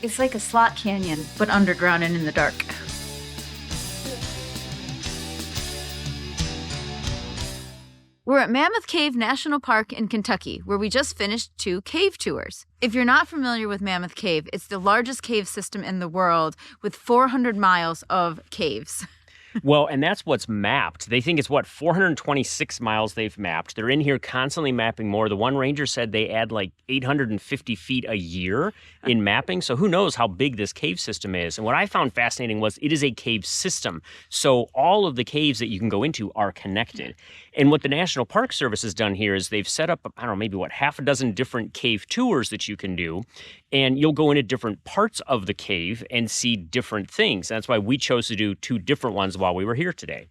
It's like a slot canyon, but underground and in the dark. We're at Mammoth Cave National Park in Kentucky, where we just finished 2 cave tours. If you're not familiar with Mammoth Cave, it's the largest cave system in the world with 400 miles of caves. Well, and that's what's mapped. They think it's 426 miles they've mapped. They're in here constantly mapping more. The one ranger said they add like 850 feet a year in mapping. So who knows how big this cave system is. And what I found fascinating was it is a cave system. So all of the caves that you can go into are connected. And what the National Park Service has done here is they've set up, I don't know, maybe half a dozen different cave tours that you can do. And you'll go into different parts of the cave and see different things. That's why we chose to do 2 different ones while we were here today.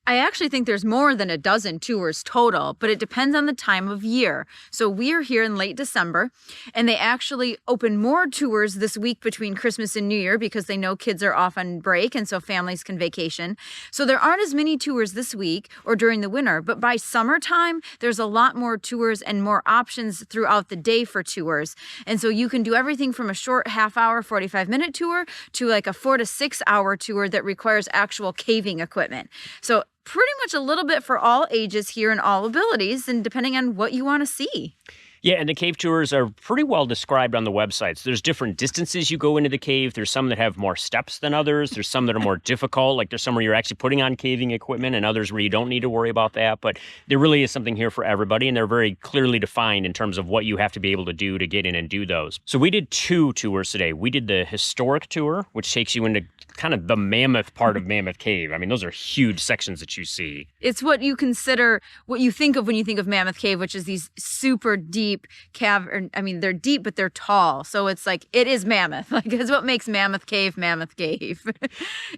I actually think there's more than a dozen tours total, but it depends on the time of year. So we are here in late December, and they actually open more tours this week between Christmas and New Year because they know kids are off on break, and so families can vacation. So there aren't as many tours this week or during the winter, but by summertime, there's a lot more tours and more options throughout the day for tours. And so you can do everything from a short half-hour, 45-minute tour to like a 4 to 6 hour tour that requires actual caving equipment. So pretty much a little bit for all ages here and all abilities, and depending on what you want to see. Yeah, and the cave tours are pretty well described on the websites. There's different distances you go into the cave. There's some that have more steps than others. There's some that are more difficult, like there's some where you're actually putting on caving equipment and others where you don't need to worry about that. But there really is something here for everybody, and they're very clearly defined in terms of what you have to be able to do to get in and do those. So we did 2 tours today. We did the historic tour, which takes you into kind of the mammoth part of Mammoth Cave. I mean, those are huge sections that you see. It's what you think of when you think of Mammoth Cave, which is these super deep cavern. I mean, they're deep, but they're tall. So it's like, it is mammoth. Like, it's what makes Mammoth Cave Mammoth Cave.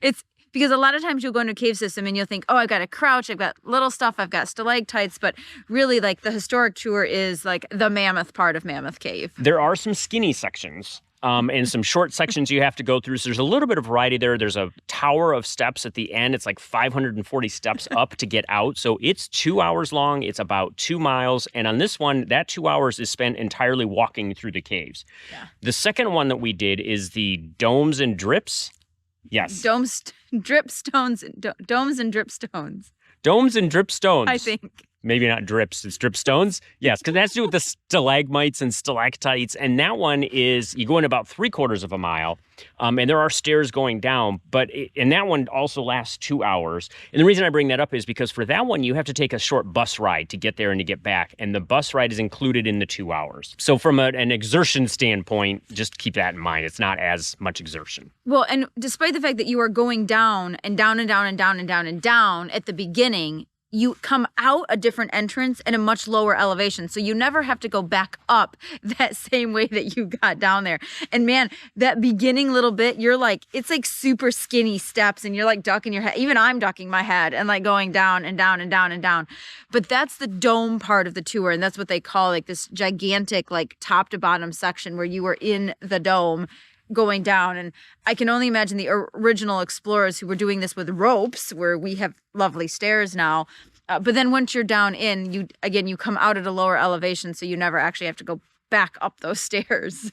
It's because a lot of times you'll go into a cave system and you'll think, oh, I've got a crouch, I've got little stuff, I've got stalactites, but really like the historic tour is like the mammoth part of Mammoth Cave. There are some skinny sections. And some short sections you have to go through. So there's a little bit of variety there. There's a tower of steps at the end. It's like 540 steps up to get out. So it's 2 hours long. It's about 2 miles. And on this one, that 2 hours is spent entirely walking through the caves. Yeah. The second one that we did is the domes and drips. Yes. Domes, drip stones, domes and drip stones. Domes and drip stones. I think. Maybe not drips, it's drip stones. Yes, because that's to do with the stalagmites and stalactites. And that one is, you go in about 3/4 of a mile, and there are stairs going down, and that one also lasts 2 hours. And the reason I bring that up is because for that one, you have to take a short bus ride to get there and to get back. And the bus ride is included in the 2 hours. So from an exertion standpoint, just keep that in mind. It's not as much exertion. Well, and despite the fact that you are going down and down and down and down and down and down at the beginning, you come out a different entrance at a much lower elevation. So you never have to go back up that same way that you got down there. And man, that beginning little bit, it's like super skinny steps and you're like ducking your head. Even I'm ducking my head and like going down and down and down and down. But that's the dome part of the tour. And that's what they call like this gigantic, like top to bottom section where you were in the dome going down. And I can only imagine the original explorers who were doing this with ropes, where we have lovely stairs now. But then once you're down in, you come out at a lower elevation, so you never actually have to go back up those stairs.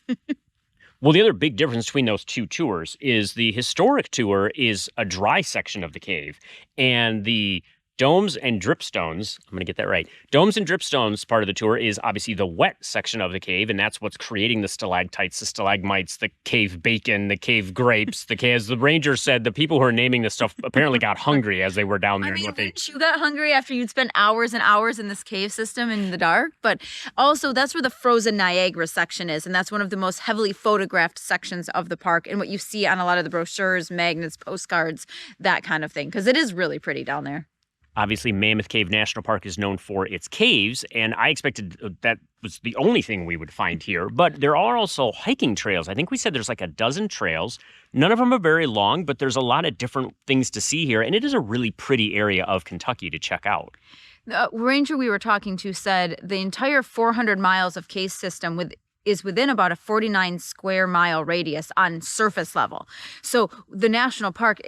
Well, the other big difference between those 2 tours is the historic tour is a dry section of the cave, and the domes and dripstones, I'm going to get that right. Domes and dripstones part of the tour is obviously the wet section of the cave, and that's what's creating the stalactites, the stalagmites, the cave bacon, the cave grapes. As the ranger said, the people who are naming this stuff apparently got hungry as they were down there. You got hungry after you'd spent hours and hours in this cave system in the dark? But also, that's where the frozen Niagara section is, and that's one of the most heavily photographed sections of the park, and what you see on a lot of the brochures, magnets, postcards, that kind of thing, because it is really pretty down there. Obviously, Mammoth Cave National Park is known for its caves, and I expected that was the only thing we would find here. But there are also hiking trails. I think we said there's like a dozen trails. None of them are very long, but there's a lot of different things to see here, and it is a really pretty area of Kentucky to check out. The ranger we were talking to said the entire 400 miles of cave system is within about a 49 square mile radius on surface level. So the national park,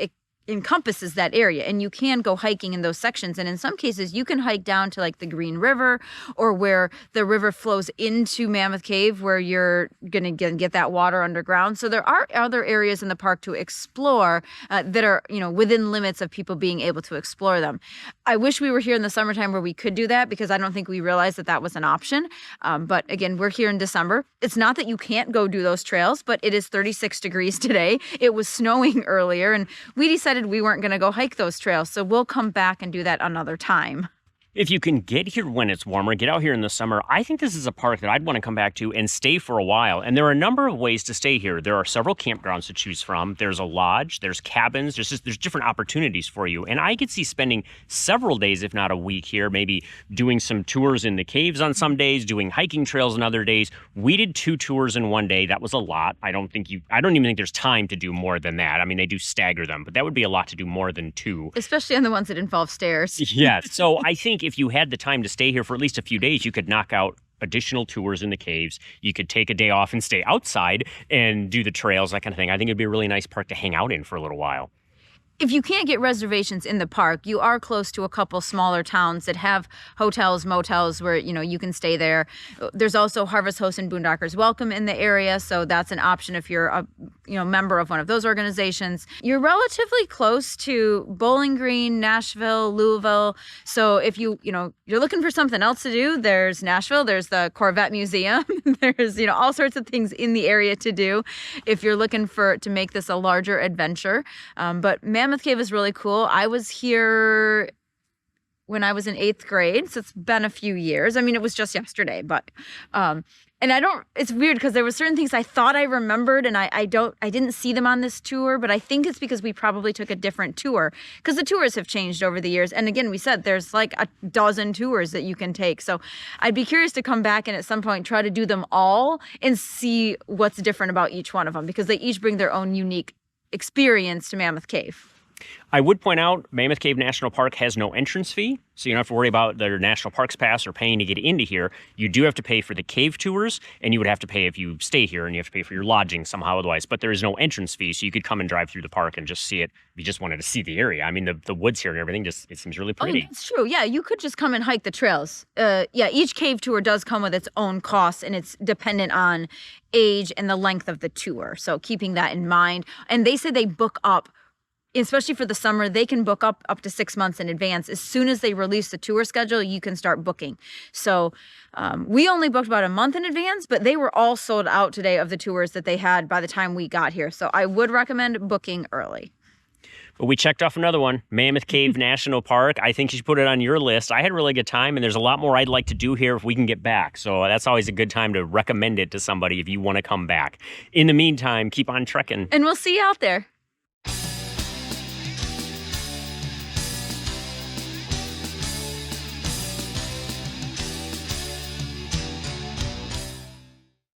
encompasses that area, and you can go hiking in those sections. And in some cases you can hike down to like the Green River, or where the river flows into Mammoth Cave, where you're gonna get that water underground. So there are other areas in the park to explore that are, within limits of people being able to explore them. I wish we were here in the summertime where we could do that, because I don't think we realized that was an option. But again, we're here in December. It's not that you can't go do those trails, but it is 36 degrees today. It was snowing earlier, and we decided we weren't going to go hike those trails. So we'll come back and do that another time. If you can get here when it's warmer, get out here in the summer, I think this is a park that I'd want to come back to and stay for a while. And there are a number of ways to stay here. There are several campgrounds to choose from. There's a lodge, there's cabins, there's different opportunities for you. And I could see spending several days, if not a week here, maybe doing some tours in the caves on some days, doing hiking trails on other days. We did 2 tours in one day. That was a lot. I don't even think there's time to do more than that. I mean, they do stagger them, but that would be a lot to do more than 2. Especially on the ones that involve stairs. Yeah. So I think if you had the time to stay here for at least a few days, you could knock out additional tours in the caves. You could take a day off and stay outside and do the trails, that kind of thing. I think it'd be a really nice park to hang out in for a little while. If you can't get reservations in the park, you are close to a couple smaller towns that have hotels, motels where, you can stay there. There's also Harvest Host and Boondockers Welcome in the area, so that's an option if you're a member of one of those organizations. You're relatively close to Bowling Green, Nashville, Louisville. So if you're looking for something else to do, there's Nashville, there's the Corvette Museum, there's all sorts of things in the area to do if you're looking to make this a larger adventure. But Mammoth Cave is really cool. I was here when I was in 8th grade, so it's been a few years. I mean, it was just yesterday, but it's weird because there were certain things I thought I remembered, and I didn't see them on this tour, but I think it's because we probably took a different tour, because the tours have changed over the years. And again, we said there's like a dozen tours that you can take. So I'd be curious to come back and at some point try to do them all and see what's different about each one of them, because they each bring their own unique experience to Mammoth Cave. I would point out Mammoth Cave National Park has no entrance fee, so you don't have to worry about their National Parks Pass or paying to get into here. You do have to pay for the cave tours, and you would have to pay if you stay here, and you have to pay for your lodging somehow otherwise. But there is no entrance fee, so you could come and drive through the park and just see it if you just wanted to see the area. I mean, the woods here and everything, it seems really pretty. Oh, that's true. Yeah, you could just come and hike the trails. Each cave tour does come with its own costs, and it's dependent on age and the length of the tour. So keeping that in mind. And they say they book up, especially for the summer, they can book up to 6 months in advance. As soon as they release the tour schedule, you can start booking. So we only booked about a month in advance, but they were all sold out today of the tours that they had by the time we got here. So I would recommend booking early. But we checked off another one, Mammoth Cave National Park. I think you should put it on your list. I had a really good time, and there's a lot more I'd like to do here if we can get back. So that's always a good time to recommend it to somebody if you want to come back. In the meantime, keep on trekking. And we'll see you out there.